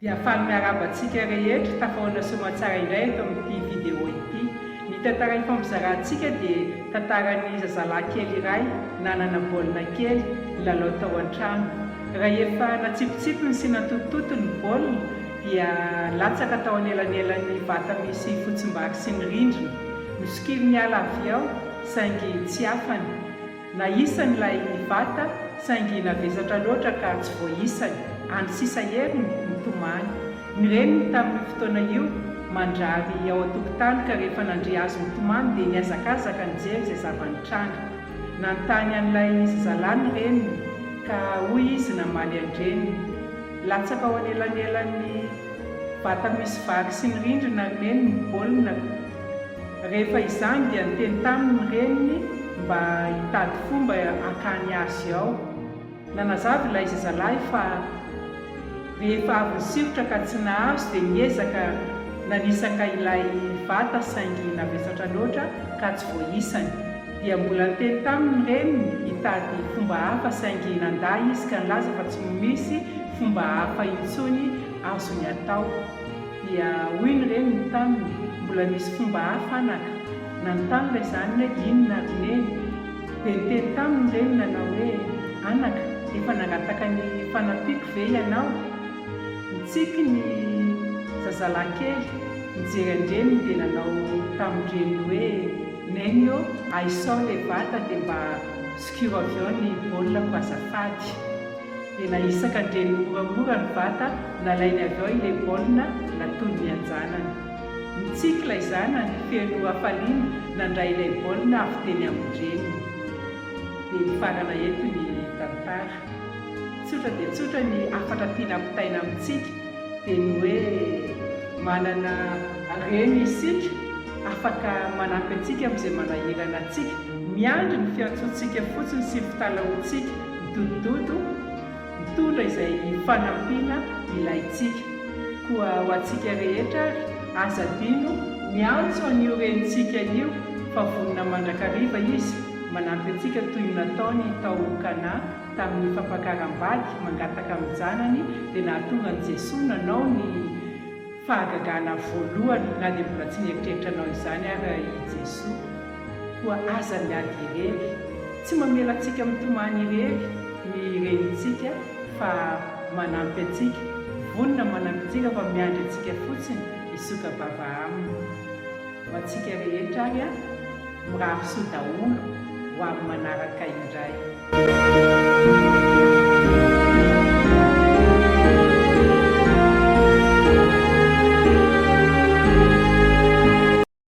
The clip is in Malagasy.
Dia afaly miarabantsika rehetra tafahoana soamantsara indray eto amin'ity vidéo ity. Ny tantara ifampizarantsika dia tantaran'ny zazalahy kely iray nanana baolina kely lalao tao an-trano. Raha efa natsipotsipony sy natototo ny baolina dia latsaka tao anelanelan'ny vata misy fotsim-bary sy ny rindrina. Misikilo miala avy ao saingy tsy afany. Naisany ilay vata saingy navesatra loatra ka tsy voaisany. Any sisa heriny nitomany. Ny reniny tamin'ny fotoana io mandrary ao an-tokotany ka rehefa nandry azo nitomany dia niazakazaka nijery izay zavanitranga. Nanontany an'ilay zazalahy ny reniny ka hoy izy namaly an-dreniny. Latsaka ao anelanelan'ny vata misy vary sy ny rindrina reniny ny baolina. Rehefa izany dia niteny taminy ny reniny mba hitady fomba hakany azy ao. Nanazava ilay zazalahy fa rehefa avy nisirotra ka tsy nahazo dia niezaka nanisaka ilay vata saingy navesatra loatra ka tsy voaisany. Dia mbola niteny taminy ny reniny hitady fomba hafa saingy nanday izy ka nilaza fa tsy misy fomba hafa intsony azony atao. Dia hoy ny reniny taminy, mbola misy fomba hafa anaka. Nanontany ilay zanany hoe inona ry neny? Dia niteny taminy ny reniny nanao hoe anaka, efa nangataka ny fanampiako ve ianao? Nitsiky ny zazalahy kely nijery an-dreniny dia nanao tamin'ny reniny hoe neny eo aisao ilay vata dia mba sikiro avy ao ny baolinako azafady. Dia naisaka ny reniny moramora ny vata, nalainy avy ao ilay baolina natoy ny anjanany. Nitsiky ilay zanany feno hafaliana nandray ilay baolina avy teny amin'ny reniny. Dia nifarana eto ny tantara. Tsotra dia tsotra ny afatra tiana ampitaina amintsika dia ny hoe manana reny isika afaka manampy antsika amin'izay manahirana antsika. Miandry ny fiantsontsika fotsiny sy fitalaontsika midodododo mitondra izay fanampiana ilayntsika. Koa ho antsika rehetra aza dino miantso an'io renitsika io fa vonona mandrakariva izy manampy antsika toy ny nataony tao Kana tamin'ny fampakaram-bady mangataka amin'ny zanany dia nahatonga an'i Jesoa nanao ny fahagagana voalohany na dia mbola tsy nieritreritra izany ary i Jesoa. Koa aza miady irery, tsy mamela antsika mitomany irery ny renitsika fa manampy antsika. Vonona manampy antsika fa miandry antsika fotsiny isoka bava aminy. Ho antsika rehetra ary mirary soa daholo ho amin'ny manaraka indray.